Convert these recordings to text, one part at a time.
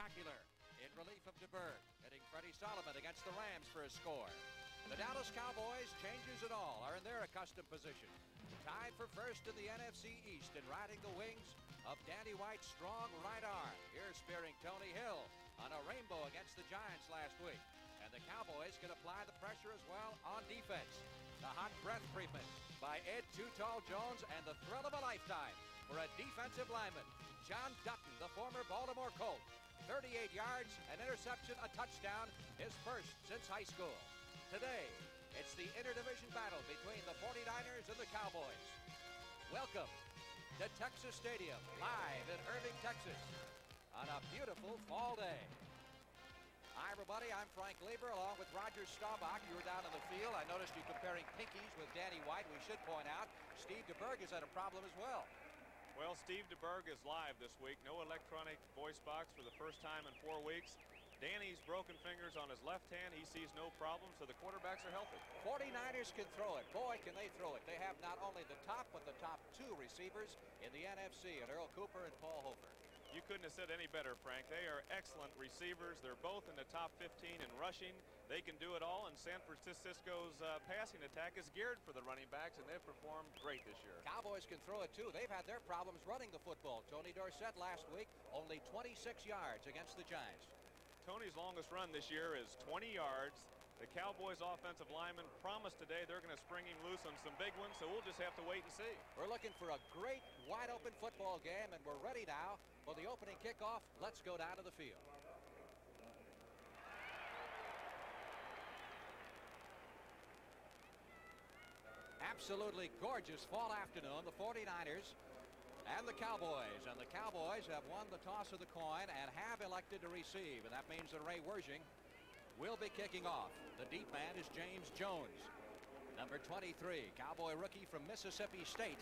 Spectacular in relief of DeBerg, hitting Freddie Solomon against the Rams for a score. The Dallas Cowboys, changes and all, are in their accustomed position, tied for first in the NFC East and riding the wings of Danny White's strong right arm. Here spearing Tony Hill on a rainbow against the Giants last week. And the Cowboys can apply the pressure as well on defense. The hot breath treatment by Ed Too Tall Jones and the thrill of a lifetime for a defensive lineman. John Dutton, the former Baltimore Colt. 38 yards, an interception, a touchdown, his first since high school. Today, it's the interdivision battle between the 49ers and the Cowboys. Welcome to Texas Stadium, live in Irving, Texas, on a beautiful fall day. Hi, everybody. I'm Frank Lieber, along with Roger Staubach. You were down in the field. I noticed you comparing pinkies with Danny White. We should point out Steve DeBerg has had a problem as well. Well, Steve DeBerg is live this week. No electronic voice box for the first time in 4 weeks. Danny's broken fingers on his left hand. He sees no problem, so the quarterbacks are healthy. 49ers can throw it. Boy, can they throw it. They have not only the top, but the top two receivers in the NFC, and Earl Cooper and Paul Hofer. You couldn't have said any better, Frank. They are excellent receivers. They're both in the top 15 in rushing. They can do it all, and San Francisco's passing attack is geared for the running backs, and they've performed great this year. Cowboys can throw it, too. They've had their problems running the football. Tony Dorsett last week, only 26 yards against the Giants. Tony's longest run this year is 20 yards. The Cowboys offensive linemen promised today they're going to spring him loose on some big ones, so we'll just have to wait and see. We're looking for a great wide-open football game, and we're ready now for the opening kickoff. Let's go down to the field. Absolutely gorgeous fall afternoon. The 49ers and the Cowboys. And the Cowboys have won the toss of the coin and have elected to receive. And that means that Ray Wersching will be kicking off. The deep man is James Jones, number 23, Cowboy rookie from Mississippi State.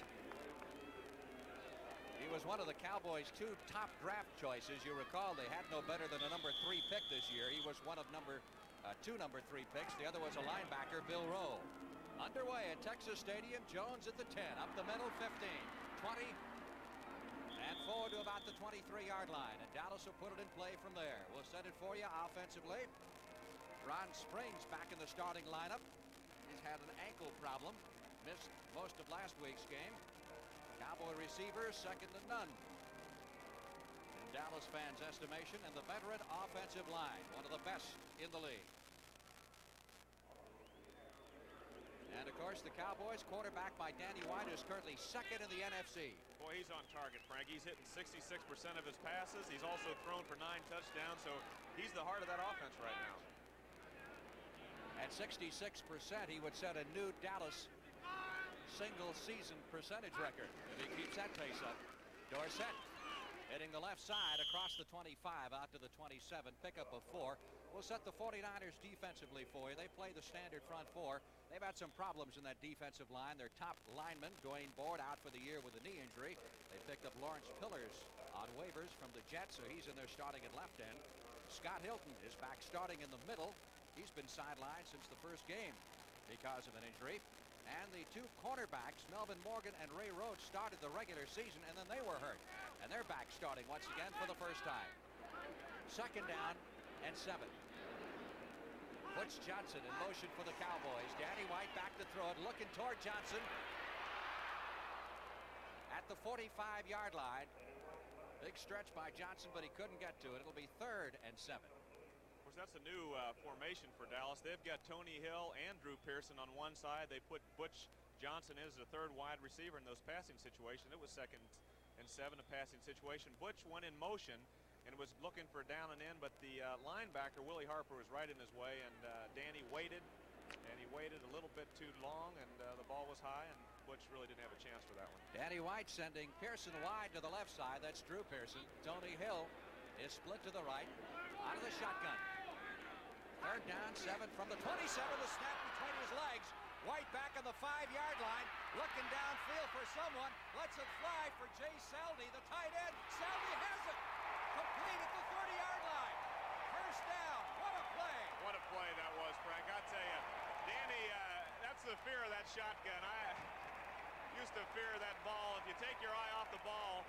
He was one of the Cowboys' two top draft choices. You recall they had no better than a number 3 pick this year. He was one of two number 3 picks. The other was a linebacker, Bill Rowe. Underway at Texas Stadium, Jones at the 10, up the middle, 15, 20, and forward to about the 23-yard line. And Dallas will put it in play from there. We'll set it for you offensively. Ron Springs back in the starting lineup. He's had an ankle problem. Missed most of last week's game. Cowboy receivers, second to none in Dallas fans' estimation. And the veteran offensive line, one of the best in the league. And, of course, the Cowboys, quarterback by Danny White, is currently second in the NFC. Boy, he's on target, Frank. He's hitting 66% of his passes. He's also thrown for 9 touchdowns, so he's the heart of that offense right now. At 66%, he would set a new Dallas single-season percentage record if he keeps that pace up. Dorsett hitting the left side across the 25 out to the 27, pickup of 4. We'll set the 49ers defensively for you. They play the standard front 4. They've had some problems in that defensive line. Their top lineman, Dwayne Board, out for the year with a knee injury. They picked up Lawrence Pillars on waivers from the Jets, so he's in there starting at left end. Scott Hilton is back starting in the middle. He's been sidelined since the first game because of an injury. And the two cornerbacks, Melvin Morgan and Ray Rhodes, started the regular season, and then they were hurt. And they're back starting once again for the first time. Second down and 7. Butch Johnson in motion for the Cowboys. Danny White back to throw it, looking toward Johnson at the 45-yard line. Big stretch by Johnson, but he couldn't get to it. It'll be 3rd and 7. Of course, that's a new formation for Dallas. They've got Tony Hill and Drew Pearson on one side. They put Butch Johnson in as a third wide receiver in those passing situations. It was 2nd and 7, a passing situation. Butch went in motion and was looking for down and in, but the linebacker, Willie Harper, was right in his way, and Danny waited, and he waited a little bit too long, and the ball was high, and Butch really didn't have a chance for that one. Danny White sending Pearson wide to the left side. That's Drew Pearson. Tony Hill is split to the right out of the shotgun. 3rd down, 7 from the 27. The snap between his legs. White back on the 5-yard line, looking downfield for someone. Lets it fly for Jay Seldy, the tight end. Seldy has it. Complete at the 30-yard line. First down. What a play. What a play that was, Frank. I tell you, Danny, that's the fear of that shotgun. I used to fear that ball. If you take your eye off the ball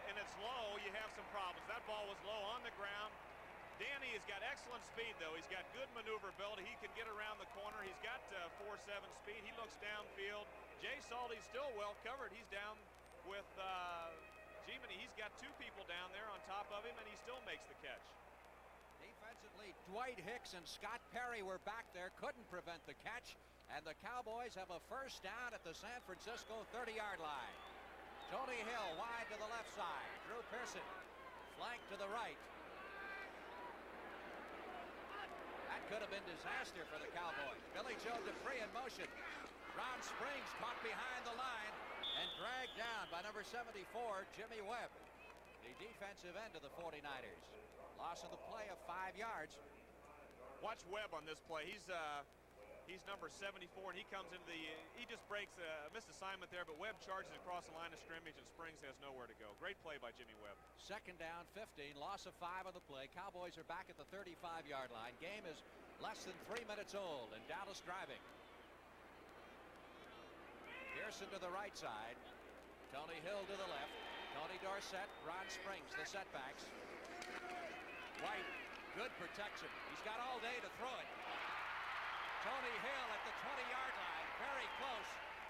and it's low, you have some problems. That ball was low on the ground. Danny has got excellent speed, though. He's got good maneuverability. He can get around the corner. He's got 4.7 speed. He looks downfield. Jay Salty's still well covered. He's down with G-Many. He's got two people down there on top of him, and he still makes the catch. Defensively, Dwight Hicks and Scott Perry were back there, couldn't prevent the catch, and the Cowboys have a first down at the San Francisco 30-yard line. Tony Hill wide to the left side. Drew Pearson flank to the right. That could have been disaster for the Cowboys. Billy Joe Dupree in motion. Ron Springs caught behind the line and dragged down by number 74, Jimmy Webb, the defensive end of the 49ers. Loss of the play of 5 yards. Watch Webb on this play. He's number 74, and he comes into he just breaks missed assignment there, but Webb charges across the line of scrimmage, and Springs has nowhere to go. Great play by Jimmy Webb. Second down, 15, loss of 5 on the play. Cowboys are back at the 35-yard line. Game is less than 3 minutes old, and Dallas driving. Pearson to the right side. Tony Hill to the left. Tony Dorsett, Ron Springs, the setbacks. White, good protection. He's got all day to throw it. Tony Hill at the 20-yard line, very close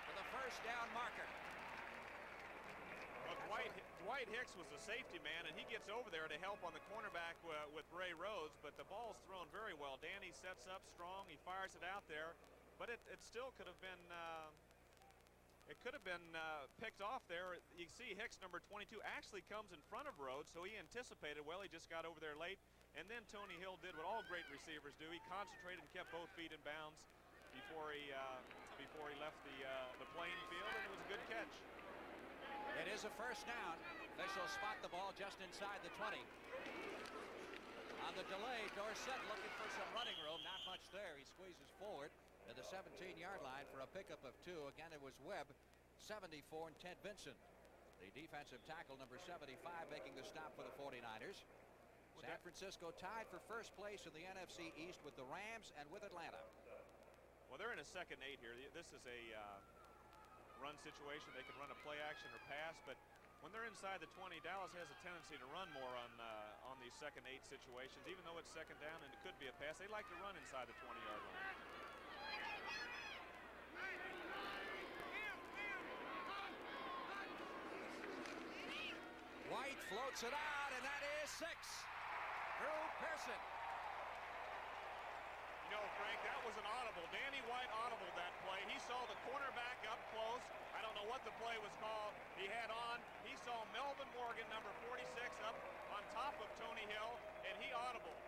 to the first down marker. Well, Dwight Hicks was the safety man, and he gets over there to help on the cornerback with Ray Rhodes, but the ball's thrown very well. Danny sets up strong. He fires it out there, but it still could have been picked off there. You see Hicks, number 22, actually comes in front of Rhodes, so he anticipated. Well, he just got over there late. And then Tony Hill did what all great receivers do. He concentrated and kept both feet in bounds before he left the playing field, and it was a good catch. It is a first down. Officials spot the ball just inside the 20. On the delay, Dorsett looking for some running room. Not much there. He squeezes forward to the 17-yard line for a pickup of 2. Again, it was Webb, 74, and Ted Vincent, the defensive tackle, number 75, making the stop for the 49ers. San Francisco tied for first place in the NFC East with the Rams and with Atlanta. Well, they're in a 2nd 8 here. This is a run situation. They can run a play action or pass, but when they're inside the 20, Dallas has a tendency to run more on these 2nd 8 situations. Even though it's 2nd down and it could be a pass, they like to run inside the 20-yard line. White floats it out, and that is 6. Drew Pearson. You know, Frank, that was an audible. Danny White audible that play. He saw the cornerback up close. I don't know what the play was called. He had on. He saw Melvin Morgan, number 46, up on top of Tony Hill, and he audibled.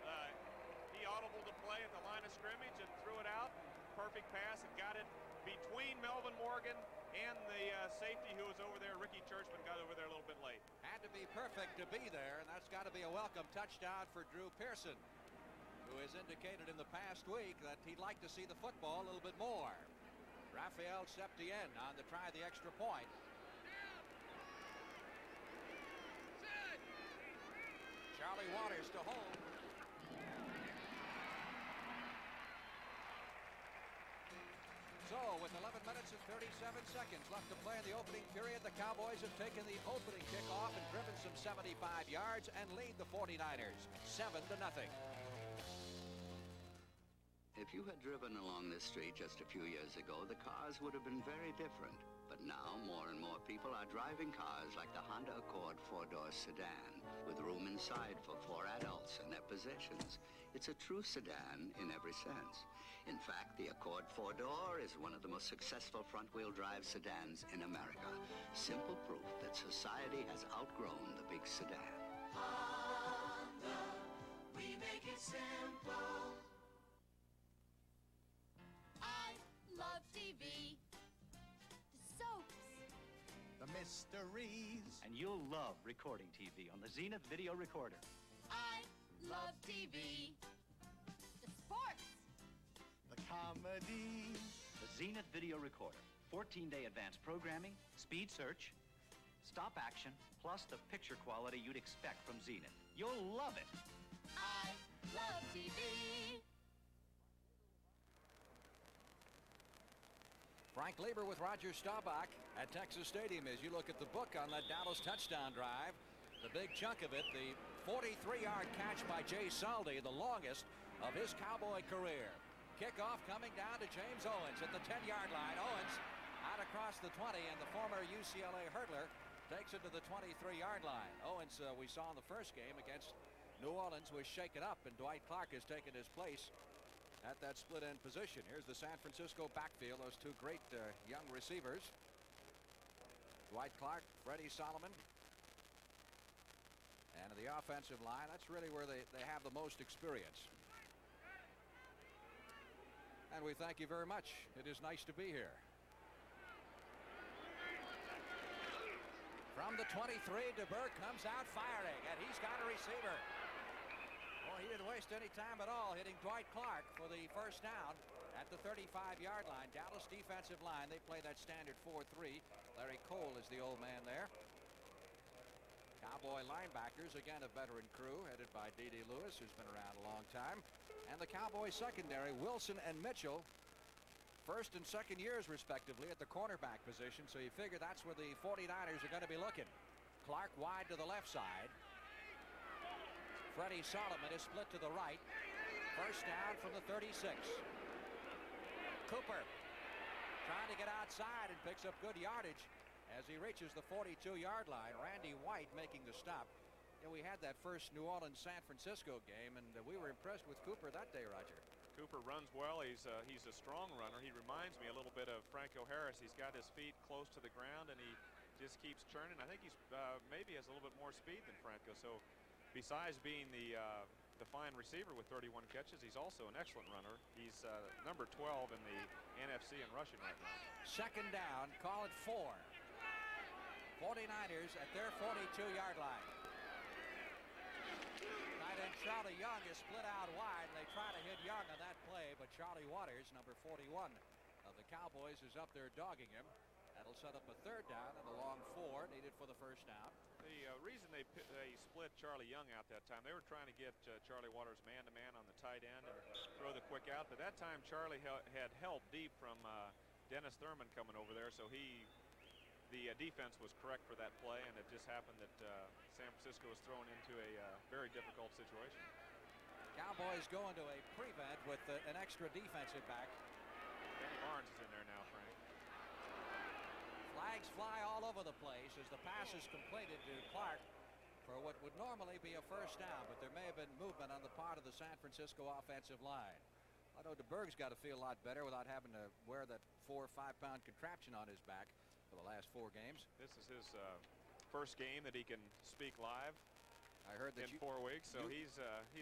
He audibled the play at the line of scrimmage and threw it out. Perfect pass and got it between Melvin Morgan and the safety who was over there. Ricky Churchman got over there a little bit late. Had to be perfect to be there, and that's got to be a welcome touchdown for Drew Pearson, who has indicated in the past week that he'd like to see the football a little bit more. Rafael Septien on to try the extra point. Charlie Waters to hold. So, with 11 minutes and 37 seconds left to play in the opening period, the Cowboys have taken the opening kickoff and driven some 75 yards and lead the 49ers 7-0. If you had driven along this street just a few years ago, the cars would have been very different. But now, more and more people are driving cars like the Honda Accord four-door sedan, with room inside for 4 adults and their possessions. It's a true sedan in every sense. In fact, the Accord four-door is one of the most successful front-wheel drive sedans in America. Simple proof that society has outgrown the big sedan. Honda, we make it simple. I love TV. The soaps. The mysteries. And you'll love recording TV on the Zenith Video Recorder. I love TV. The sports. The comedy. The Zenith Video Recorder. 14-day advanced programming, speed search, stop action, plus the picture quality you'd expect from Zenith. You'll love it. I love TV. Frank Lieber with Roger Staubach at Texas Stadium as you look at the book on that Dallas touchdown drive. The big chunk of it, the 43-yard catch by Jay Saldi, the longest of his Cowboy career. Kickoff coming down to James Owens at the 10-yard line. Owens out across the 20, and the former UCLA hurdler takes it to the 23-yard line. Owens, we saw in the first game against New Orleans, was shaken up, and Dwight Clark has taken his place at that split end position. Here's the San Francisco backfield, those two great young receivers. Dwight Clark, Freddie Solomon. And the offensive line, that's really where they have the most experience. And we thank you very much. It is nice to be here. From the 23, DeBerg comes out firing, and he's got a receiver. Well, he didn't waste any time at all, hitting Dwight Clark for the first down at the 35-yard line. Dallas defensive line, they play that standard 4-3. Larry Cole is the old man there. Cowboy linebackers, again a veteran crew headed by D.D. Lewis, who's been around a long time. And the Cowboy secondary, Wilson and Mitchell, first and second years respectively at the cornerback position, so you figure that's where the 49ers are going to be looking. Clark wide to the left side. Freddie Solomon is split to the right. First down from the 36. Cooper trying to get outside and picks up good yardage as he reaches the 42-yard line. Randy White making the stop. And we had that first New Orleans-San Francisco game, and we were impressed with Cooper that day, Roger. Cooper runs well. He's a strong runner. He reminds me a little bit of Franco Harris. He's got his feet close to the ground, and he just keeps churning. I think he's maybe has a little bit more speed than Franco. So besides being the fine receiver with 31 catches, he's also an excellent runner. He's number 12 in the NFC in rushing right now. Second down, call it 4. 49ers at their 42-yard line. Tight end Charlie Young is split out wide, and they try to hit Young on that play, but Charlie Waters, number 41 of the Cowboys, is up there dogging him. That'll set up a third down and a long 4 needed for the first down. The reason they split Charlie Young out that time, they were trying to get Charlie Waters man-to-man on the tight end and throw the quick out. But that time Charlie had help deep from Dennis Thurman coming over there, so the defense was correct for that play, and it just happened that San Francisco was thrown into a very difficult situation. Cowboys go into a prevent with an extra defensive back. Benny Barnes is in there now, Frank. Flags fly all over the place as the pass is completed to Clark for what would normally be a first down, but there may have been movement on the part of the San Francisco offensive line. I know DeBerg's got to feel a lot better without having to wear that 4 or 5 pound contraption on his back for the last 4 games. This is his first game that he can speak live. I heard that in 4 weeks, so he's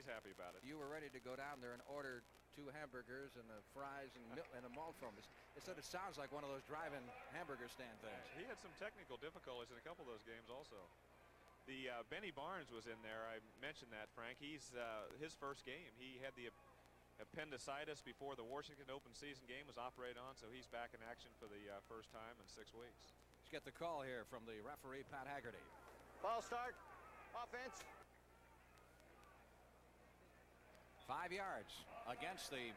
happy about it. You were ready to go down there and order 2 hamburgers and fries and a malt from us. It said it sounds like one of those drive-in hamburger stand things. He had some technical difficulties in a couple of those games also. The Benny Barnes was in there. I mentioned that, Frank. He's his first game. He had the appendicitis before the Washington open season game was operated on, so he's back in action for the first time in 6 weeks. Let's get the call here from the referee, Pat Haggerty. Ball start. Offense. 5 yards against the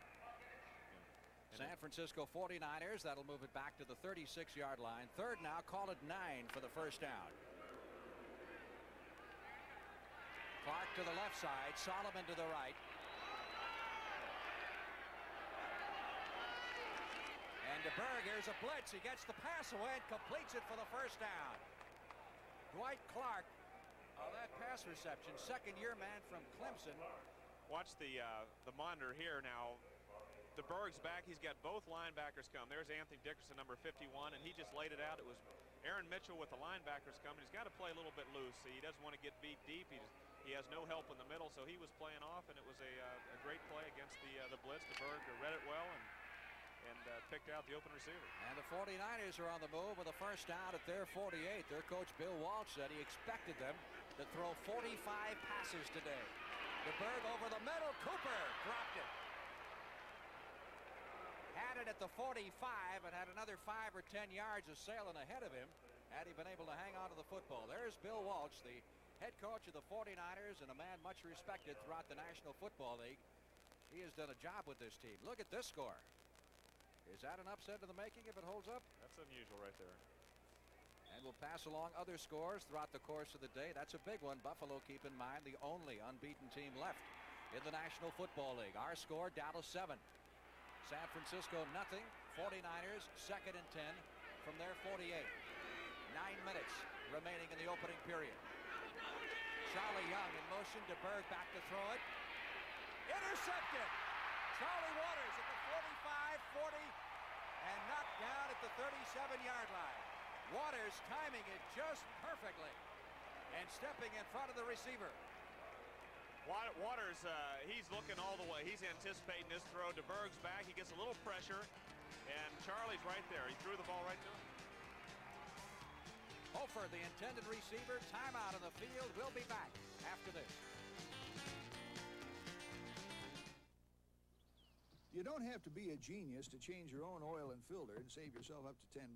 San Francisco 49ers. That'll move it back to the 36-yard line. Third now, call it 9 for the first down. Clark to the left side, Solomon to the right. And DeBerg, here's a blitz. He gets the pass away and completes it for the first down. Dwight Clark, that pass reception, second-year man from Clemson. Watch the monitor here now. DeBerg's back. He's got both linebackers come. There's Anthony Dickerson, number 51, and he just laid it out. It was Aaron Mitchell with the linebackers coming. He's got to play a little bit loose. He doesn't want to get beat deep. He has no help in the middle, so he was playing off, and it was a great play against the blitz. DeBerg read it well and picked out the open receiver. And the 49ers are on the move with a first down at their 48. Their coach Bill Walsh said he expected them to throw 45 passes today. DeBerg over the middle. Cooper dropped it. Had it at the 45 and had another 5 or 10 yards of sailing ahead of him had he been able to hang on to the football. There's Bill Walsh, the head coach of the 49ers and a man much respected throughout the National Football League. He has done a job with this team. Look at this score. Is that an upset in the making if it holds up? That's unusual right there. And And we'll pass along other scores throughout the course of the day. That's a big one. Buffalo, keep in mind, the only unbeaten team left in the National Football League. Our score, Dallas 7. San Francisco nothing. 49ers second and 10 from their 48. 9 minutes remaining in the opening period. Charlie Young in motion. DeBerg back to throw it. Intercepted. Charlie Waters at the 45, 40, and knocked down at the 37-yard line. Waters timing it just perfectly and stepping in front of the receiver. Waters, he's looking all the way. He's anticipating this throw. DeBerg's back. He gets a little pressure, and Charlie's right there. He threw the ball right to him. Hofer, the intended receiver, timeout on the field. We'll be back after this. You don't have to be a genius to change your own oil and filter and save yourself up to $10.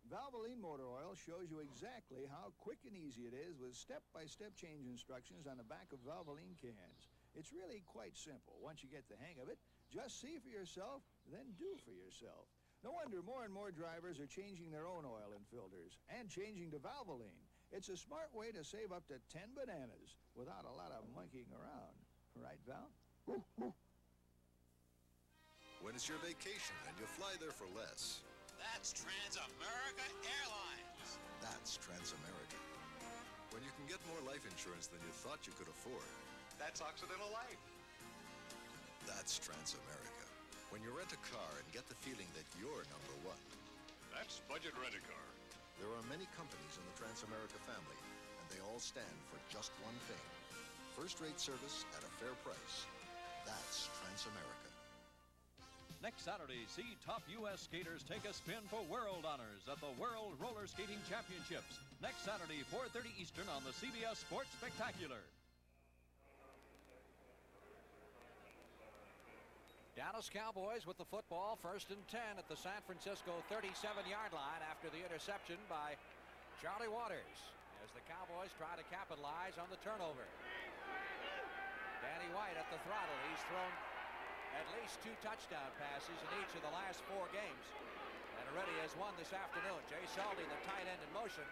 Valvoline Motor Oil shows you exactly how quick and easy it is with step-by-step change instructions on the back of Valvoline cans. It's really quite simple. Once you get the hang of it, just see for yourself, then do for yourself. No wonder more and more drivers are changing their own oil and filters and changing to Valvoline. It's a smart way to save up to 10 bananas without a lot of monkeying around. Right, Val? When it's your vacation and you fly there for less. That's Transamerica Airlines. That's Transamerica. When you can get more life insurance than you thought you could afford. That's Occidental Life. That's Transamerica. When you rent a car and get the feeling that you're number one. That's Budget Rent-A-Car. There are many companies in the Transamerica family, and they all stand for just one thing. First-rate service at a fair price. That's Transamerica. Next Saturday, see top U.S. skaters take a spin for world honors at the World Roller Skating Championships. Next Saturday, 4:30 Eastern on the CBS Sports Spectacular. Dallas Cowboys with the football, 1st and 10 at the San Francisco 37-yard line after the interception by Charlie Waters as the Cowboys try to capitalize on the turnover. Danny White at the throttle. He's thrown at least 2 touchdown passes in each of the last 4 games and already has one this afternoon. Jay Salty, the tight end, in motion.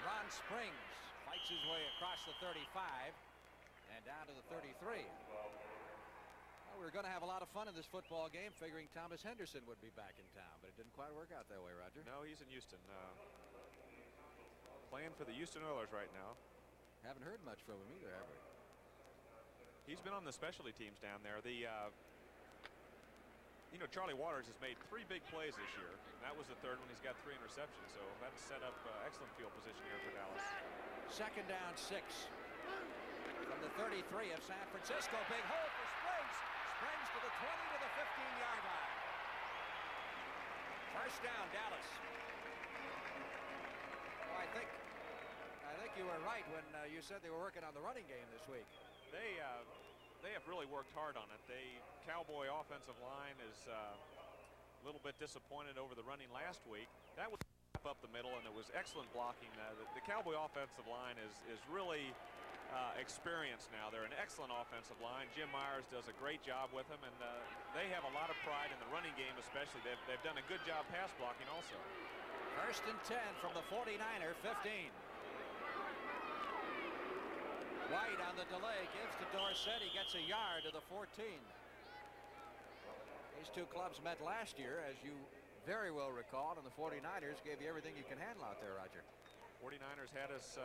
Ron Springs fights his way across the 35 and down to the 33. We were going to have a lot of fun in this football game, figuring Thomas Henderson would be back in town, but it didn't quite work out that way, Roger. No, he's in Houston. Playing for the Houston Oilers right now. Haven't heard much from him either, have we? He's been on the specialty teams down there. Charlie Waters has made 3 big plays this year. And that was the 3rd one. He's got 3 interceptions, so that's set up excellent field position here for Dallas. 2nd down 6 from the 33 of San Francisco. Big hole for Springs. Springs to the 20 to the 15-yard line. 1st down, Dallas. Well, I think you were right when you said they were working on the running game this week. They have really worked hard on it. The Cowboy offensive line is a little bit disappointed over the running last week. That was up the middle, and it was excellent blocking. The Cowboy offensive line is really experienced now. They're an excellent offensive line. Jim Myers does a great job with them, and they have a lot of pride in the running game especially. They've done a good job pass blocking also. 1st and 10 from the 49er 15. White on the delay gives to Dorsett. He gets a yard to the 14. These 2 clubs met last year, as you very well recall, and the 49ers gave you everything you can handle out there, Roger. 49ers had us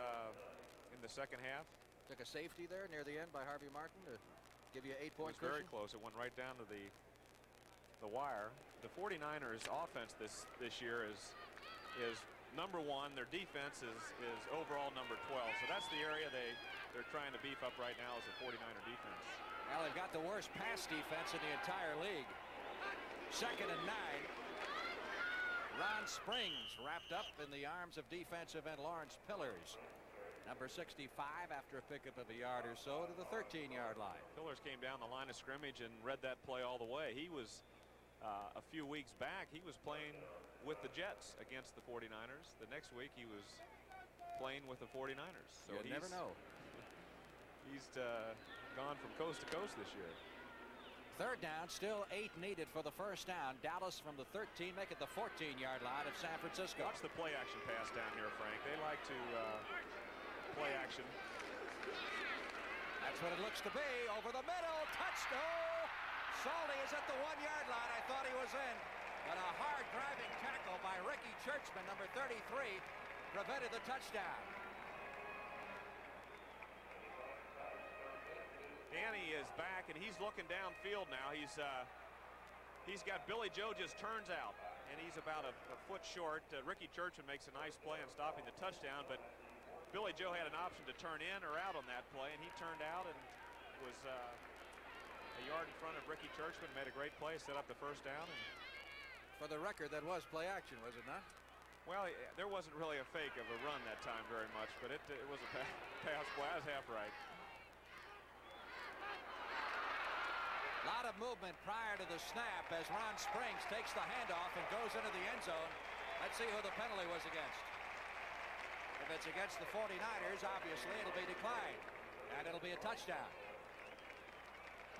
in the second half. Took a safety there near the end by Harvey Martin to give you 8-point cushion. Very close. It went right down to the wire. The 49ers offense this year is number 1. Their defense is overall number 12. So that's the area they're trying to beef up right now, is the 49er defense. Well, they've got the worst pass defense in the entire league. 2nd and 9. Ron Springs wrapped up in the arms of defensive end Lawrence Pillars. Number 65 after a pickup of a yard or so to the 13-yard line. Pillars came down the line of scrimmage and read that play all the way. He was a few weeks back, he was playing with the Jets against the 49ers. The next week he was playing with the 49ers. So you never know. He's gone from coast to coast this year. Third down, still 8 needed for the first down. Dallas from the 13, make it the 14-yard line of San Francisco. Watch the play action pass down here, Frank. They like to play action. That's what it looks to be. Over the middle, touchdown. Salty is at the 1-yard line. I thought he was in, but a hard driving tackle by Ricky Churchman, number 33, prevented the touchdown. Danny is back, and he's looking downfield now. He's got Billy Joe just turns out, and he's about a foot short. Ricky Churchman makes a nice play on stopping the touchdown, but Billy Joe had an option to turn in or out on that play, and he turned out and was a yard in front of Ricky Churchman, made a great play, set up the first down. And for the record, that was play action, was it not? Well, there wasn't really a fake of a run that time very much, but it was a pass play. I was half right. A lot of movement prior to the snap as Ron Springs takes the handoff and goes into the end zone. Let's see who the penalty was against. If it's against the 49ers, obviously it'll be declined, and it'll be a touchdown.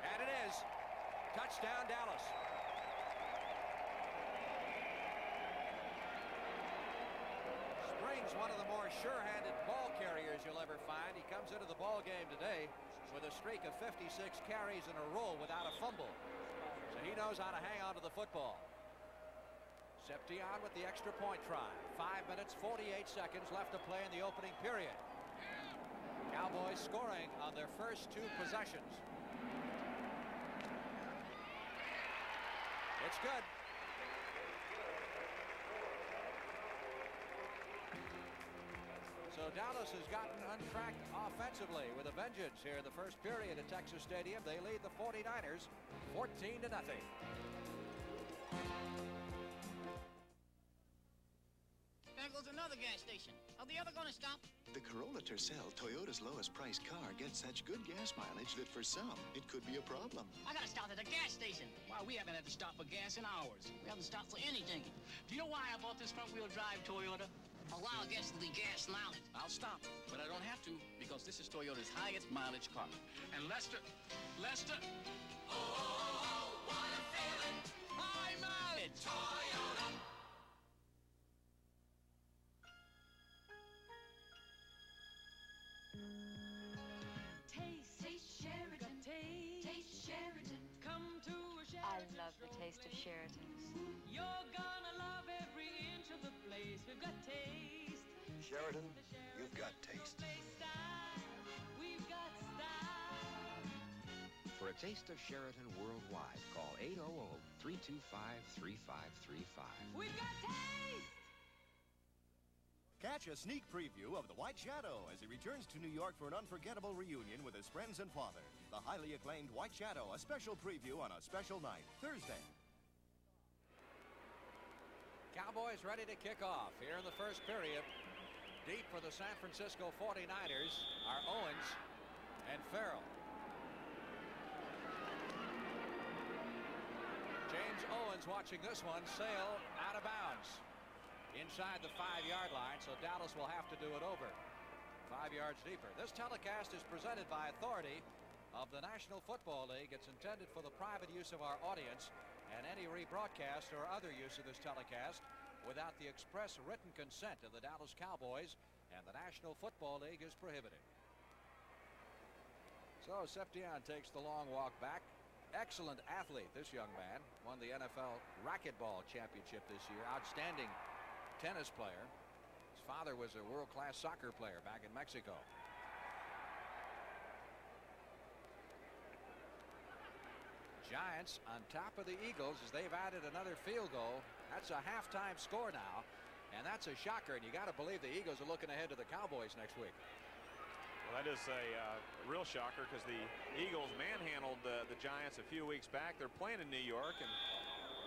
And it is. Touchdown, Dallas. Springs, one of the more sure-handed ball carriers you'll ever find. He comes into the ball game today with a streak of 56 carries in a row without a fumble. So he knows how to hang on to the football. Seption with the extra point try. 5 minutes, 48 seconds left to play in the opening period. Cowboys scoring on their first 2 possessions. It's good. So Dallas has gotten untracked offensively with a vengeance here in the first period at Texas Stadium. They lead the 49ers 14-0. There goes another gas station. Are they ever going to stop? The Corolla Tercel, Toyota's lowest priced car, gets such good gas mileage that for some, it could be a problem. I gotta stop at the gas station. Wow, we haven't had to stop for gas in hours. We haven't stopped for anything. Do you know why I bought this front-wheel drive Toyota? Allow gas to the gas mileage. I'll stop, but I don't have to because this is Toyota's highest mileage car. And Lester, oh, what a feeling. High mileage. Toyota. Taste Sheridan. Taste Sheridan. Come to a Sheridan. I love the taste of Sheridan's. You're gonna love every inch of the place. We've got taste. Sheridan, you've got taste. We've got style. For a taste of Sheridan worldwide, call 800-325-3535. We've got taste. Catch a sneak preview of The White Shadow as he returns to New York for an unforgettable reunion with his friends and father. The highly acclaimed White Shadow, a special preview on a special night, Thursday. Cowboys ready to kick off here in the first period. Deep for the San Francisco 49ers are Owens and Farrell. James Owens watching this one sail out of bounds inside the 5-yard line, so Dallas will have to do it over 5 yards deeper. This telecast is presented by authority of the National Football League. It's intended for the private use of our audience, and any rebroadcast or other use of this telecast without the express written consent of the Dallas Cowboys and the National Football League is prohibited. So Seption takes the long walk back. Excellent athlete, this young man. Won the NFL racquetball championship this year. Outstanding tennis player. His father was a world-class soccer player back in Mexico. Giants on top of the Eagles as they've added another field goal. That's a halftime score now, and that's a shocker, and you got to believe the Eagles are looking ahead to the Cowboys next week. Well, that is a real shocker because the Eagles manhandled the Giants a few weeks back. They're playing in New York, and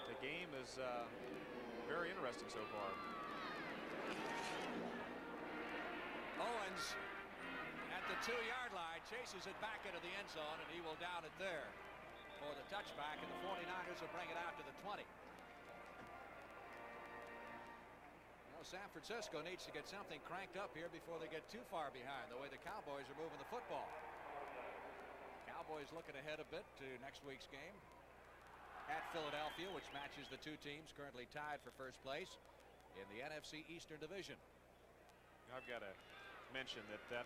the game is very interesting so far. Owens at the 2-yard line chases it back into the end zone, and he will down it there for the touchback, and the 49ers will bring it out to the 20. Well, San Francisco needs to get something cranked up here before they get too far behind the way the Cowboys are moving the football. Cowboys looking ahead a bit to next week's game. at Philadelphia, which matches the two teams currently tied for first place in the NFC Eastern Division. I've got to mention that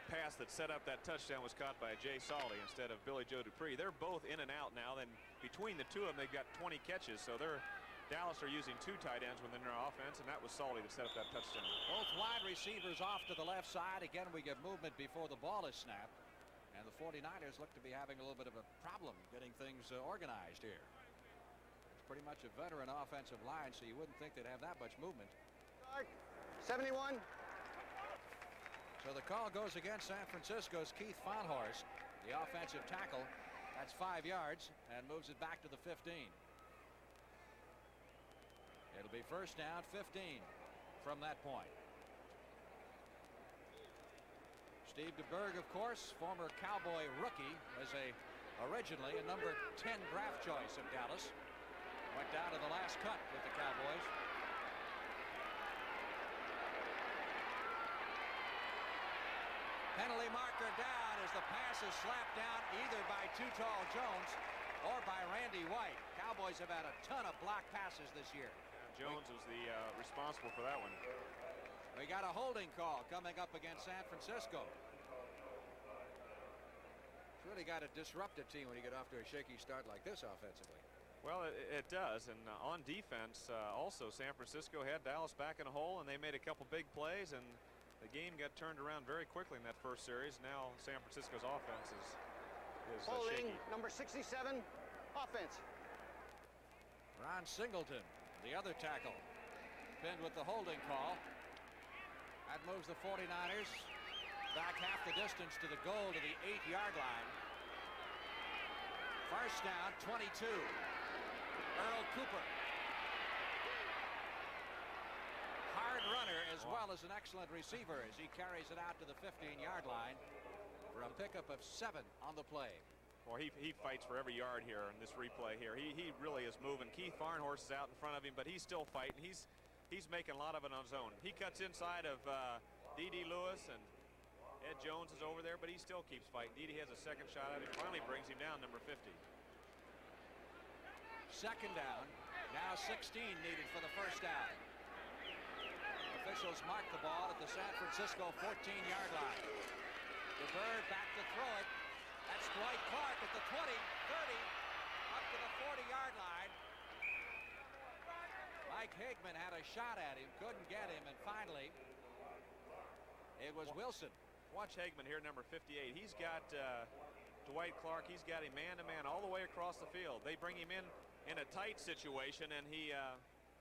pass that set up that touchdown was caught by Jay Salty instead of Billy Joe Dupree. They're both in and out now. Then between the two of them, they've got 20 catches. So Dallas are using two tight ends within their offense, and that was Salty that set up that touchdown. Both wide receivers off to the left side. Again, we get movement before the ball is snapped. And the 49ers look to be having a little bit of a problem getting things organized here. It's pretty much a veteran offensive line, so you wouldn't think they'd have that much movement. 71. So the call goes against San Francisco's Keith Farnhorst, the offensive tackle. That's 5 yards and moves it back to the 15. It'll be first down, 15 from that point. Steve DeBerg, of course, former Cowboy rookie, was originally a number 10 draft choice of Dallas. Went down to the last cut with the Cowboys. Penalty marker down as the pass is slapped down either by Too Tall Jones or by Randy White. Cowboys have had a ton of block passes this year. Jones was the responsible for that one. We got a holding call coming up against San Francisco. It's really got to disrupt a team when you get off to a shaky start like this offensively. Well, it does, and on defense also San Francisco had Dallas back in a hole, and they made a couple big plays, and the game got turned around very quickly in that first series. Now San Francisco's offense is holding shaky. number 67, offense. Ron Singleton, the other tackle, pinned with the holding call. That moves the 49ers back half the distance to the goal to the 8-yard line. First down, 22. Earl Cooper. Hard runner as well as an excellent receiver as he carries it out to the 15-yard line for a pickup of 7 on the play. Well, he fights for every yard here in this replay here. He really is moving. Keith Farnhorst is out in front of him, but he's still fighting. He's making a lot of it on his own. He cuts inside of D.D. Lewis, and Ed Jones is over there, but he still keeps fighting. D.D. has a second shot at him. Finally brings him down, number 50. Second down. Now 16 needed for the first down. Officials mark the ball at the San Francisco 14-yard line. DeBerg back to throw it. That's Dwight Clark at the 20, 30, up to the 40-yard line. Mike Hagman had a shot at him, couldn't get him, and finally it was Wilson. Watch Hagman here, number 58. He's got Dwight Clark. He's got him man-to-man all the way across the field. They bring him in a tight situation, and he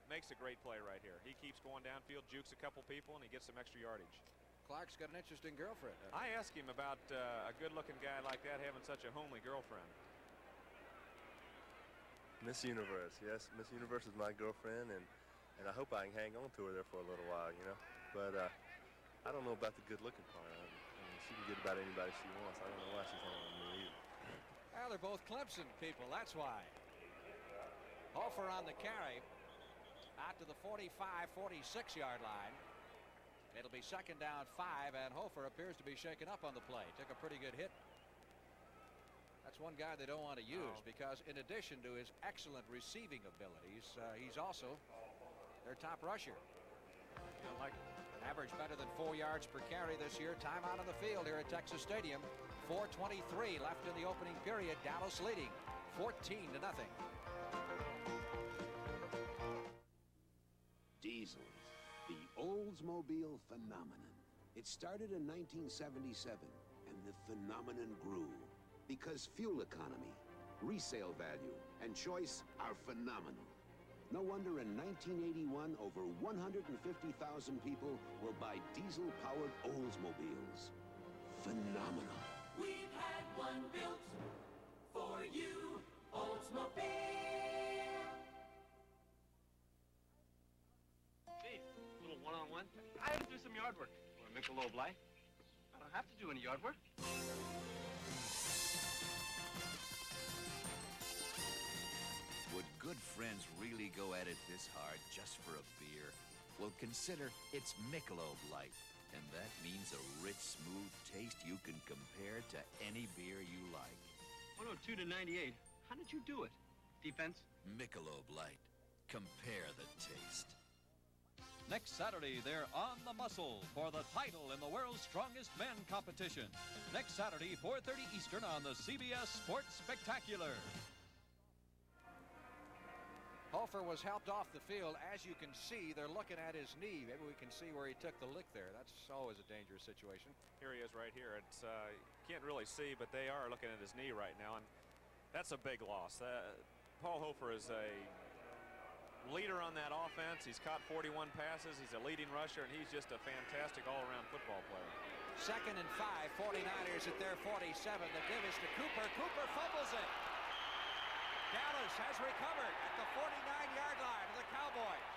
makes a great play right here. He keeps going downfield, jukes a couple people, and he gets some extra yardage. Clark's got an interesting girlfriend. I asked him about a good-looking guy like that having such a homely girlfriend. Miss Universe, yes, Miss Universe is my girlfriend, and I hope I can hang on to her there for a little while, you know. But I don't know about the good-looking part. I mean, she can get about anybody she wants. I don't know why she's hanging on me either. Well, they're both Clemson people. That's why. Hofer on the carry out to the 45, 46-yard line. It'll be second down 5, and Hofer appears to be shaken up on the play. Took a pretty good hit. That's one guy they don't want to use because in addition to his excellent receiving abilities, he's also their top rusher. Like average better than 4 yards per carry this year. Time out on the field here at Texas Stadium. 4:23 left in the opening period. Dallas leading 14-0. Diesels, the Oldsmobile phenomenon. It started in 1977, and the phenomenon grew because fuel economy, resale value, and choice are phenomenal. No wonder in 1981, over 150,000 people will buy diesel-powered Oldsmobiles. Phenomenal. We've had one built for you, Oldsmobile. Chief, a little one-on-one. I have to do some yard work. Want to Michelob Light? I don't have to do any yard work. Would good friends really go at it this hard just for a beer? Well, consider it's Michelob Light, and that means a rich, smooth taste you can compare to any beer you like. 102 to 98. How did you do it? Defense? Michelob Light. Compare the taste. Next Saturday, they're on the muscle for the title in the World's Strongest Men competition. Next Saturday, 4:30 Eastern on the CBS Sports Spectacular. Hofer was helped off the field. As you can see, they're looking at his knee. Maybe we can see where he took the lick there. That's always a dangerous situation. Here he is right here. It's can't really see, but they are looking at his knee right now, and that's a big loss. Paul Hofer is a leader on that offense. He's caught 41 passes. He's a leading rusher, and he's just a fantastic all-around football player. 2nd and 5, 49ers at their 47. The give is to Cooper. Cooper fumbles it. Dallas has recovered at the 49-yard line of the Cowboys.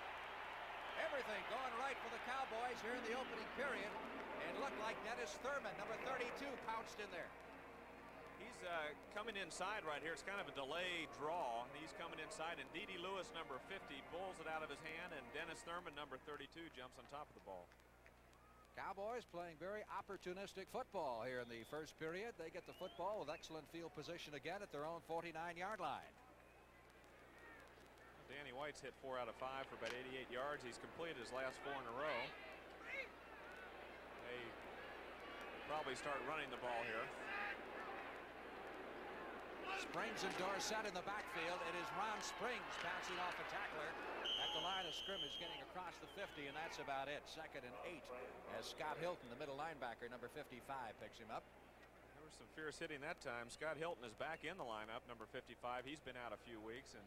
Everything going right for the Cowboys here in the opening period. It looked like Dennis Thurman, number 32, pounced in there. He's coming inside right here. It's kind of a delay draw. He's coming inside, and D.D. Lewis, number 50, pulls it out of his hand, and Dennis Thurman, number 32, jumps on top of the ball. Cowboys playing very opportunistic football here in the first period. They get the football with excellent field position again at their own 49-yard line. Danny White's hit 4 out of 5 for about 88 yards. He's completed his last 4 in a row. They probably start running the ball here. Springs and Dorsett in the backfield. It is Ron Springs bouncing off a tackler at the line of scrimmage, getting across the 50, and that's about it. 2nd and 8 as Scott Hilton, the middle linebacker, number 55, picks him up. There was some fierce hitting that time. Scott Hilton is back in the lineup, number 55. He's been out a few weeks, and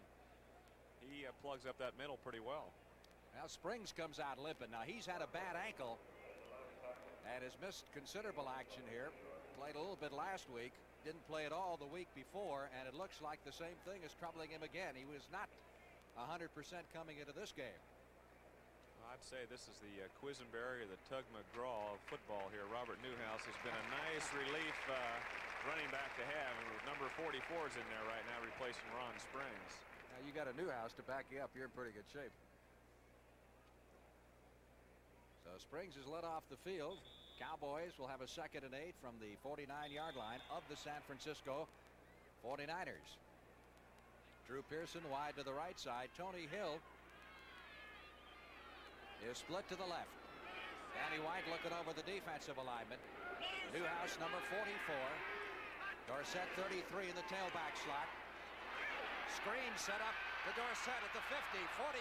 he plugs up that middle pretty well. Now Springs comes out limping. Now he's had a bad ankle and has missed considerable action here. Played a little bit last week, didn't play at all the week before, and it looks like the same thing is troubling him again. He was not 100% coming into this game. I'd say this is the Quisenberry or the Tug McGraw of football here. Robert Newhouse has been a nice relief running back to have, and number 44 is in there right now replacing Ron Springs. Now you got a Newhouse to back you up. You're in pretty good shape. So Springs is led off the field. Cowboys will have a 2nd and 8 from the 49-yard line of the San Francisco 49ers. Drew Pearson wide to the right side. Tony Hill is split to the left. Danny White looking over the defensive alignment. Newhouse, number 44. Dorsett, 33 in the tailback slot. Screen set up to Dorsett at the 50, 45.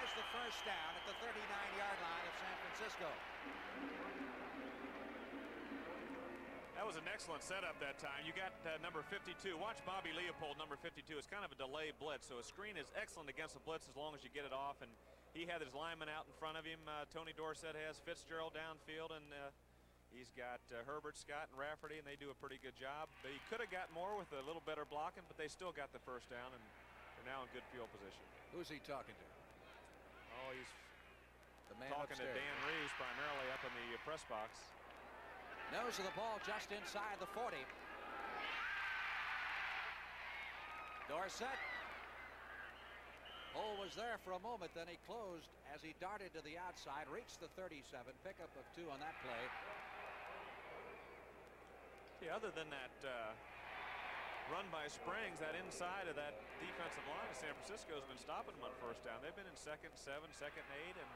Has the first down at the 39-yard line of San Francisco. That was an excellent setup that time. You got number 52. Watch Bobby Leopold, number 52. It's kind of a delay blitz, so a screen is excellent against a blitz as long as you get it off. And he had his lineman out in front of him. Tony Dorsett has Fitzgerald downfield, and he's got Herbert, Scott, and Rafferty, and they do a pretty good job. They could have got more with a little better blocking, but they still got the first down, and they're now in good field position. Who's he talking to? Oh, he's the man talking upstairs. to Dan Reeves primarily up in the press box. Nose of the ball just inside the 40. Dorsett. Hole was there for a moment, then he closed as he darted to the outside, reached the 37, pickup of 2 on that play. Yeah, other than that run by Springs, that inside of that defensive line of San Francisco has been stopping them on first down. They've been in 2nd and 7, 2nd and 8, and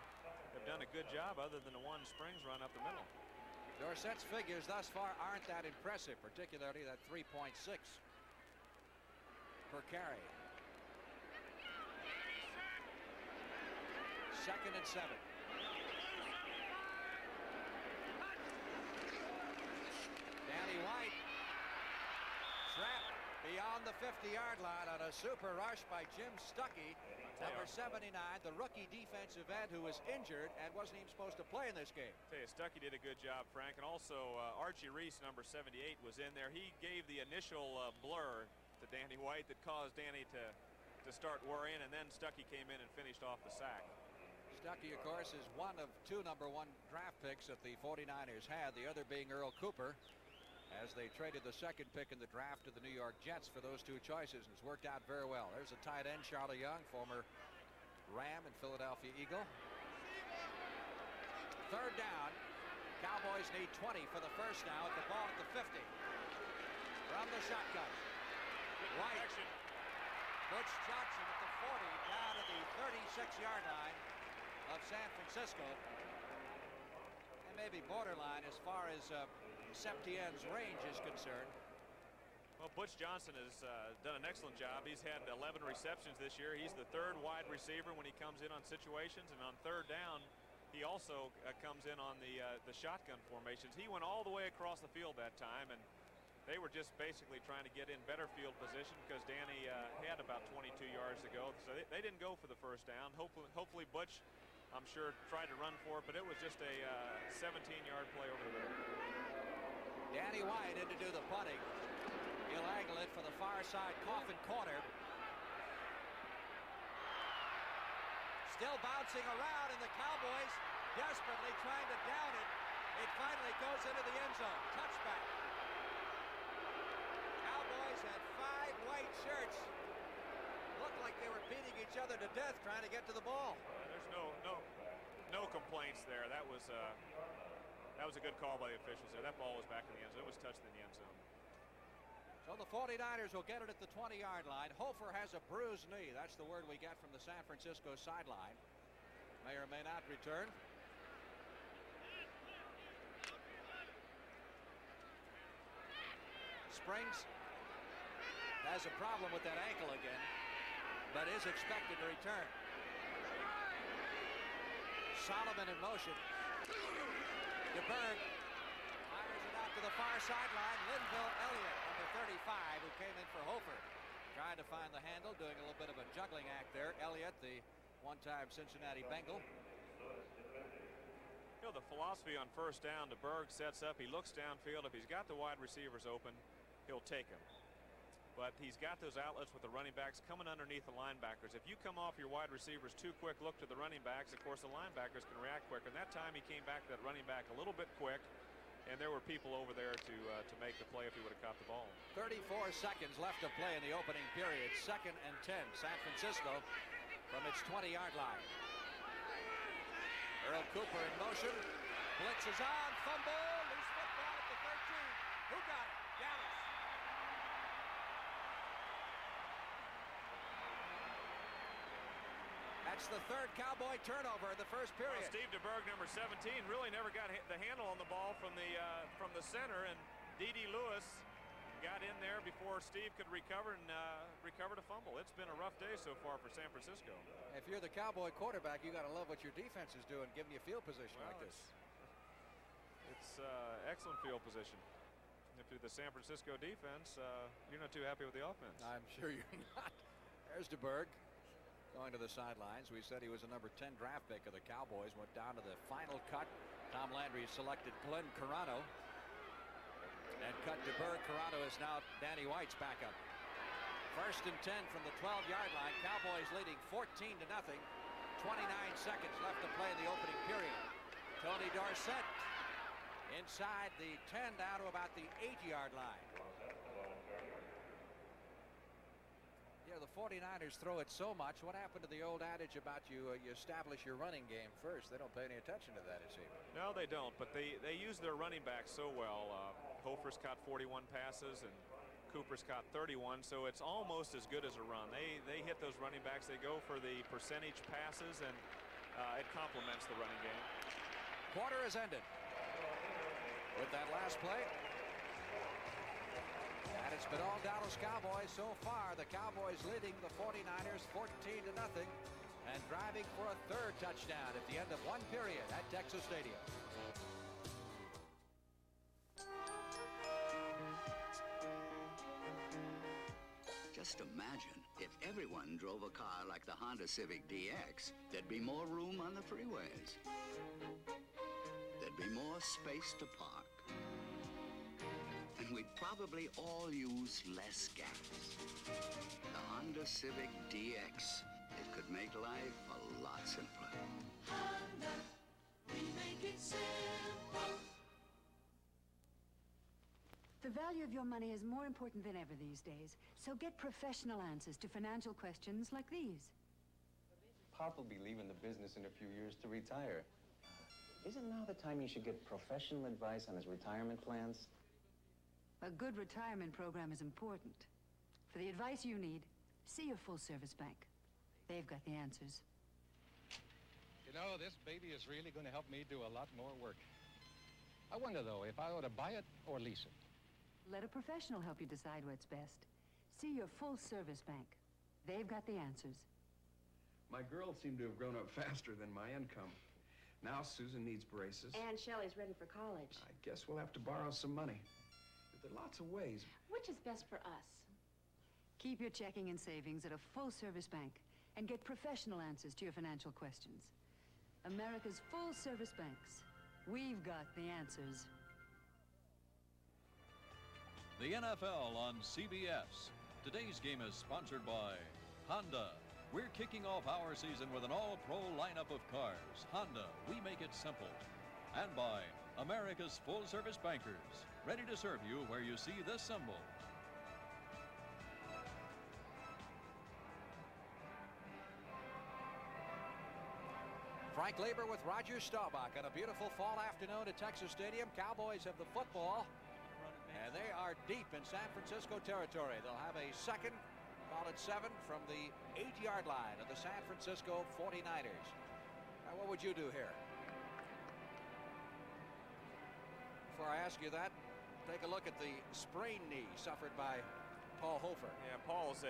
they've done a good job other than the one Springs run up the middle. Dorsett's figures thus far aren't that impressive, particularly that 3.6 per carry. 2nd and 7. Danny White trapped beyond the 50-yard line on a super rush by Jim Stuckey, number 79, the rookie defensive end who was injured and wasn't even supposed to play in this game. I tell you, Stuckey did a good job, Frank, and also Archie Reese, number 78, was in there. He gave the initial blur to Danny White that caused Danny to start worrying, and then Stuckey came in and finished off the sack. Stuckey, of course, is one of 2 number 1 draft picks that the 49ers had, the other being Earl Cooper, as they traded the 2nd pick in the draft to the New York Jets for those 2 choices, and it's worked out very well. There's a tight end, Charlie Young, former Ram and Philadelphia Eagle. 3rd down. Cowboys need 20 for the first down with the ball at the 50. From the shotgun. White Butch Johnson at the 40 down to the 36-yard line of San Francisco. And maybe borderline as far as Septienne's range is concerned. Well, Butch Johnson has done an excellent job. He's had 11 receptions this year. He's the third wide receiver when he comes in on situations, and on third down, he also comes in on the shotgun formations. He went all the way across the field that time, and they were just basically trying to get in better field position because Danny had about 22 yards to go. So they didn't go for the first down. Hopefully Butch, I'm sure, tried to run for it, but it was just a 17-yard play over the middle. Danny White in to do the punting. He'll angle it for the far side coffin corner. Still bouncing around, and the Cowboys desperately trying to down it. It finally goes into the end zone. Touchback. Cowboys had 5 white shirts. Looked like they were beating each other to death trying to get to the ball. There's no complaints there. That was a good call by the officials there. That ball was back in the end zone. It was touched in the end zone. So the 49ers will get it at the 20-yard line. Hofer has a bruised knee. That's the word we get from the San Francisco sideline. May or may not return. Springs has a problem with that ankle again, but is expected to return. Solomon in motion. DeBerg fires it out to the far sideline. Linville Elliott, number 35, who came in for Hofer. Trying to find the handle, doing a little bit of a juggling act there. Elliott, the one-time Cincinnati Bengal. You know, the philosophy on first down, DeBerg sets up. He looks downfield. If he's got the wide receivers open, he'll take them. But he's got those outlets with the running backs coming underneath the linebackers. If you come off your wide receivers too quick, look to the running backs, of course the linebackers can react quicker. And that time he came back to that running back a little bit quick, and there were people over there to make the play if he would have caught the ball. 34 seconds left to play in the opening period. 2nd and 10. San Francisco from its 20-yard line. Earl Cooper in motion. Blitz is on. Fumble. Loose football at the 13. Who got it? Dallas. That's the 3rd Cowboy turnover in the first period. Well, Steve DeBerg, number 17, really never got the handle on the ball from the center, and D.D. Lewis got in there before Steve could recover and recover to fumble. It's been a rough day so far for San Francisco. If you're the Cowboy quarterback, you got to love what your defense is doing, giving you field position like this. It's excellent field position. If you're the San Francisco defense, you're not too happy with the offense. I'm sure you're not. There's DeBerg going to the sidelines. We said he was a number 10 draft pick of the Cowboys. Went down to the final cut. Tom Landry selected Glenn Carano and cut DeBerg. Carano is now Danny White's backup. 1st and 10 from the 12-yard line. Cowboys leading 14-0. 29 seconds left to play in the opening period. Tony Dorsett inside the 10 down to about the 8-yard line. Yeah, the 49ers throw it so much. What happened to the old adage about you establish your running game first? They don't pay any attention to that, it seems. No, they don't, but they use their running backs so well. Hofer's caught 41 passes and Cooper's caught 31, so it's almost as good as a run. They hit those running backs. They go for the percentage passes, and it complements the running game. Quarter has ended with that last play. And it's been all Dallas Cowboys so far. The Cowboys leading the 49ers 14-0 and driving for a 3rd touchdown at the end of 1 period at Texas Stadium. Just imagine if everyone drove a car like the Honda Civic DX, there'd be more room on the freeways. There'd be more space to park. And we'd probably all use less gas. The Honda Civic DX. It could make life a lot simpler. Honda, we make it simple. The value of your money is more important than ever these days. So get professional answers to financial questions like these. Pop will be leaving the business in a few years to retire. Isn't now the time he should get professional advice on his retirement plans? A good retirement program is important. For the advice you need, See your full-service bank. They've got the answers. You know, this baby is really going to help me do a lot more work. I wonder, though, if I ought to buy it or lease it. Let a professional help you decide what's best. See your full-service bank. They've got the answers. My girls seem to have grown up faster than my income. Now Susan needs braces. And Shelley's ready for college. I guess we'll have to borrow some money. There are lots of ways. Which is best for us? Keep your checking and savings at a full-service bank and get professional answers to your financial questions. America's full-service banks. We've got the answers. The NFL on CBS. Today's game is sponsored by Honda. We're kicking off our season with an all-pro lineup of cars. Honda, we make it simple. And by America's full-service bankers, ready to serve you where you see this symbol. Frank Lieber with Roger Staubach on a beautiful fall afternoon at Texas Stadium. Cowboys have the football, and they are deep in San Francisco territory. They'll have a second, call it 7, from the 8-yard line of the San Francisco 49ers. Now, what would you do here? Before I ask you that, take a look at the sprained knee suffered by Paul Hofer. Yeah, Paul's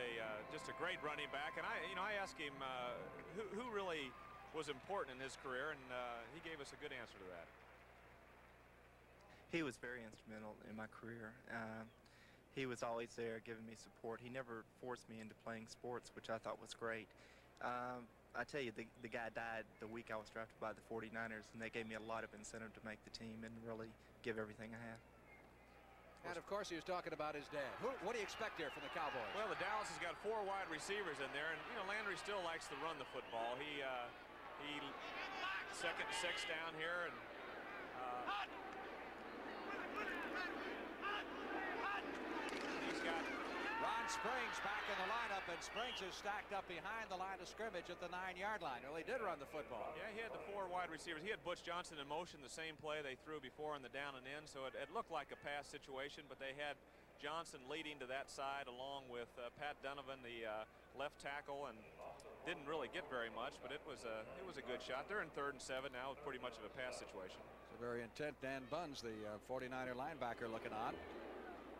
just a great running back, and I asked him who really was important in his career, and he gave us a good answer to that. He was very instrumental in my career. He was always there giving me support. He never forced me into playing sports, which I thought was great. I tell you, the guy died the week I was drafted by the 49ers, and they gave me a lot of incentive to make the team and really give everything I had. And of course, he was talking about his dad. What do you expect here from the Cowboys? Well, the Dallas has got 4 wide receivers in there, and Landry still likes to run the football. He second and 6 down here, and he's got Ron Springs back in the lineup, and Springs is stacked up behind the line of scrimmage at the 9-yard line. Well, he did run the football. Yeah, he had the 4 wide receivers. He had Butch Johnson in motion, the same play they threw before in the down and in, so it looked like a pass situation, but they had Johnson leading to that side along with Pat Donovan, the left tackle, and didn't really get very much, but it was a good shot. They're in 3rd and 7 now with pretty much of a pass situation. It's a very intent Dan Bunz, the 49er linebacker, looking on.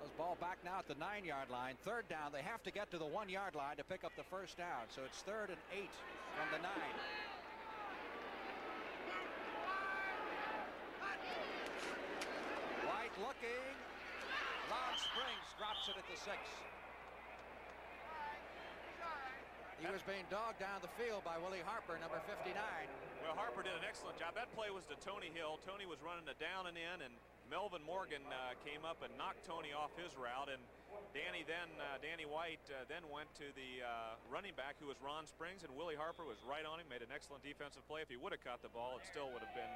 Those ball back now at the 9-yard line. 3rd down. They have to get to the 1-yard line to pick up the first down. So it's 3rd and 8 from the 9. White looking. Ron Springs drops it at the 6. He was being dogged down the field by Willie Harper, number 59. Well, Harper did an excellent job. That play was to Tony Hill. Tony was running a down and in, and Melvin Morgan came up and knocked Tony off his route, and Danny White then went to the running back, who was Ron Springs, and Willie Harper was right on him, made an excellent defensive play. If he would have caught the ball, it still would have been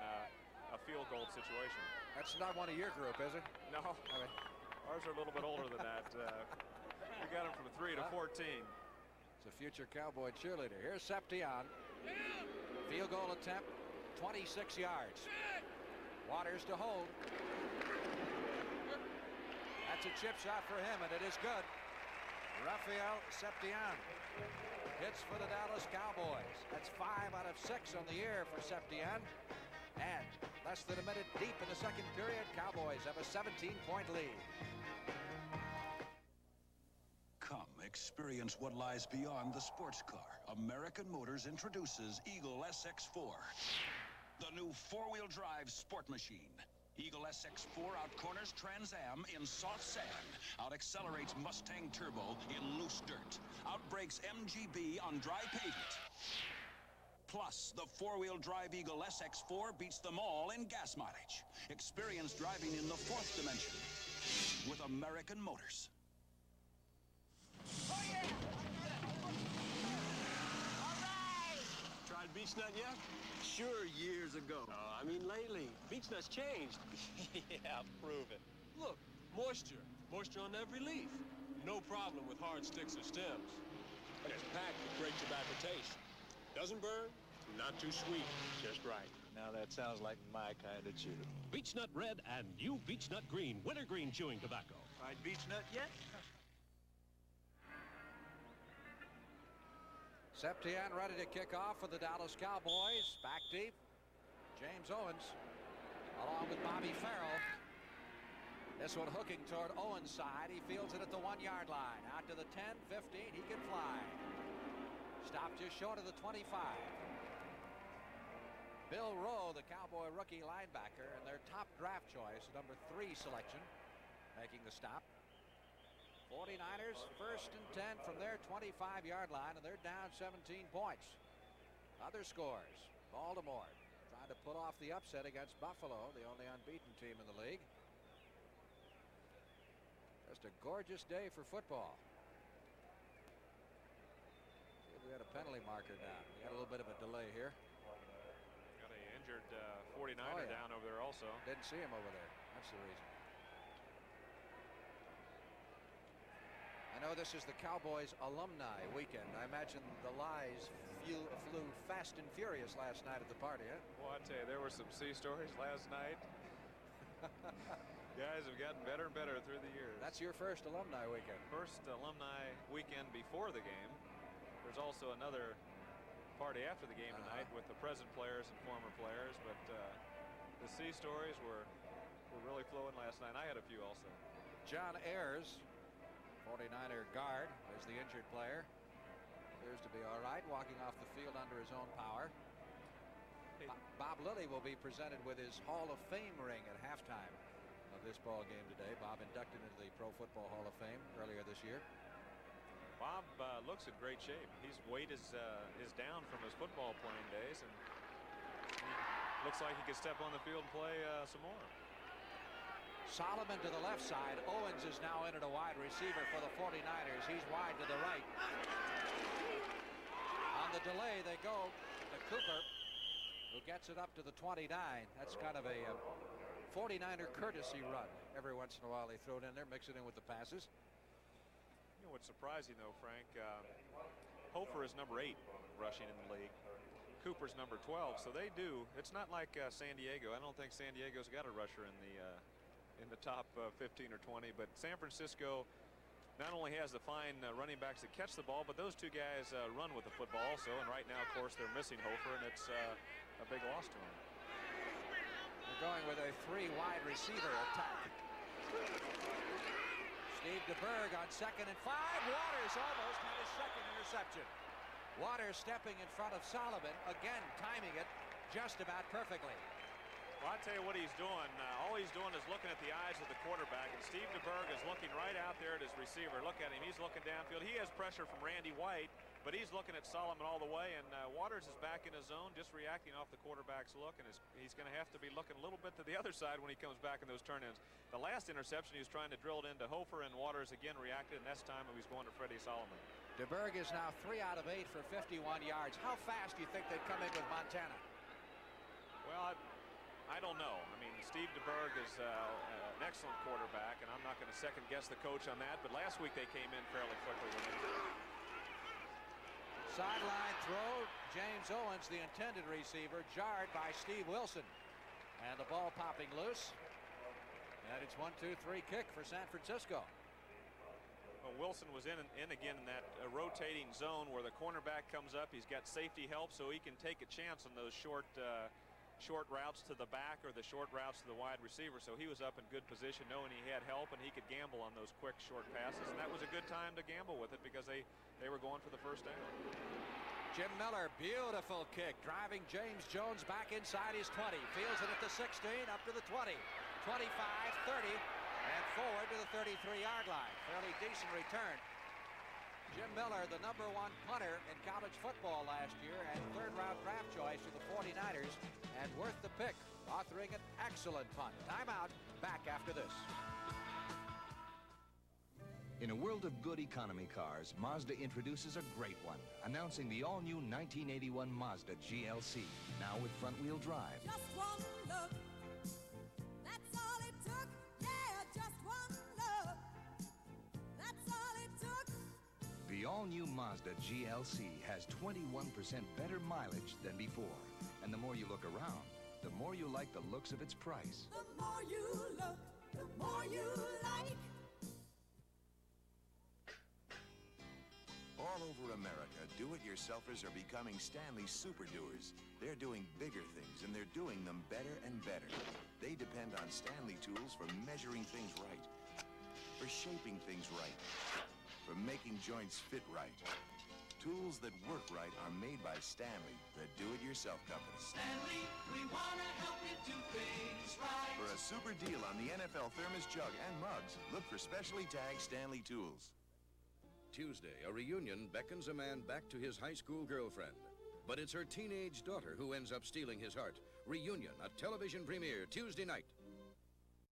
a field goal situation. That's not one of your group, is it? No. Ours are a little bit older than that. We got him from 3 to 14. It's a future Cowboy cheerleader. Here's Seption. Field goal attempt, 26 yards. Waters to hold. That's a chip shot for him, and it is good. Rafael Seption hits for the Dallas Cowboys. That's 5 out of 6 on the year for Seption. And less than a minute deep in the second period, Cowboys have a 17-point lead. Come experience what lies beyond the sports car. American Motors introduces Eagle SX4, the new 4-wheel drive sport machine. Eagle SX4 outcorners Trans Am in soft sand, out-accelerates Mustang Turbo in loose dirt, outbrakes MGB on dry pavement. Plus, the 4-wheel drive Eagle SX4 beats them all in gas mileage. Experience driving in the 4th dimension with American Motors. Oh, yeah! All right! Tried beech nut yet? Sure, years ago. I mean lately. Beech nut's changed. Yeah, prove it. Look, moisture. Moisture on every leaf. No problem with hard sticks or stems. And it's packed with great tobacco taste. Doesn't burn, not too sweet, just right. Now that sounds like my kind of chew. Beech Nut Red and new Beech Nut Green, wintergreen chewing tobacco. Tried beech nut yet? Septien ready to kick off for the Dallas Cowboys. Back deep. James Owens along with Bobby Farrell. This one hooking toward Owens' side. He fields it at the 1-yard line. Out to the 10, 15. He can fly. Stopped just short of the 25. Bill Rowe, the Cowboy rookie linebacker, and their top draft choice, number 3 selection, making the stop. 49ers first and 10 from their 25-yard line, and they're down 17 points. Other scores. Baltimore trying to pull off the upset against Buffalo, the only unbeaten team in the league. Just a gorgeous day for football. See if we had a penalty marker now. We got a little bit of a delay here. Got an injured 49er down over there also. Didn't see him over there. That's the reason. I know this is the Cowboys alumni weekend. I imagine the lies flew fast and furious last night at the party, huh? Well, I tell you, there were some sea stories last night. Guys have gotten better and better through the years. That's your first alumni weekend. First alumni weekend before the game. There's also another party after the game tonight with the present players and former players, but the sea stories were really flowing last night. I had a few also. John Ayers, 49er guard, is the injured player. Appears to be all right, walking off the field under his own power. Bob Lilly will be presented with his Hall of Fame ring at halftime of this ball game today. Bob inducted into the Pro Football Hall of Fame earlier this year. Bob looks in great shape. His weight is down from his football playing days, and he looks like he can step on the field and play some more. Solomon to the left side. Owens is now in at a wide receiver for the 49ers. He's wide to the right. On the delay, they go to Cooper, who gets it up to the 29. That's kind of a 49er courtesy run. Every once in a while they throw it in there, mix it in with the passes. You know what's surprising though, Frank? Hofer is number 8 rushing in the league. Cooper's number 12, so they do. It's not like San Diego. I don't think San Diego's got a rusher in the top 15 or 20, but San Francisco not only has the fine running backs that catch the ball, but those two guys run with the football also, and right now of course they're missing Hofer, and it's a big loss to him. They're going with a 3 wide receiver attack. Steve DeBerg on 2nd and 5. Waters almost had his second interception. Waters stepping in front of Solomon, again timing it just about perfectly. Well, I tell you what he's doing. All he's doing is looking at the eyes of the quarterback, and Steve DeBerg is looking right out there at his receiver. Look at him. He's looking downfield. He has pressure from Randy White, but he's looking at Solomon all the way, and Waters is back in his zone, just reacting off the quarterback's look, and he's going to have to be looking a little bit to the other side when he comes back in those turn-ins. The last interception, he was trying to drill it into Hofer, and Waters again reacted, and this time he was going to Freddie Solomon. DeBerg is now 3 out of 8 for 51 yards. How fast do you think they'd come in with Montana? Well, I don't know. I mean, Steve DeBerg is an excellent quarterback, and I'm not going to second-guess the coach on that, but last week they came in fairly quickly with him. Sideline throw. James Owens, the intended receiver, jarred by Steve Wilson. And the ball popping loose. And it's 1-2-3 kick for San Francisco. Well, Wilson was in again in that rotating zone where the cornerback comes up. He's got safety help, so he can take a chance on those short routes to the back or the short routes to the wide receiver. So he was up in good position knowing he had help, and he could gamble on those quick short passes, and that was a good time to gamble with it because they were going for the first down. Jim Miller, beautiful kick, driving James Jones back inside his 20. Fields it at the 16, up to the 20, 25, 30, and forward to the 33-yard line. Fairly decent return. Jim Miller, the #1 punter in college football last year and 3rd-round draft choice for the 49ers, and worth the pick, authoring an excellent punt. Timeout, back after this. In a world of good economy cars, Mazda introduces a great one, announcing the all-new 1981 Mazda GLC, now with front-wheel drive. Just one look, that's all it took. Yeah, just one look, that's all it took. The all-new Mazda GLC has 21% better mileage than before. And the more you look around, the more you like the looks of its price. The more you look, the more you like. All over over America, do-it-yourselfers are becoming Stanley super-doers. They're doing bigger things, and they're doing them better and better. They depend on Stanley tools for measuring things right, for shaping things right, for making joints fit right. Tools that work right are made by Stanley, the do-it-yourself company. Stanley, we want to help you do things right. For a super deal on the NFL Thermos jug and mugs, look for specially tagged Stanley tools. Tuesday, a reunion beckons a man back to his high school girlfriend. But it's her teenage daughter who ends up stealing his heart. Reunion, a television premiere, Tuesday night.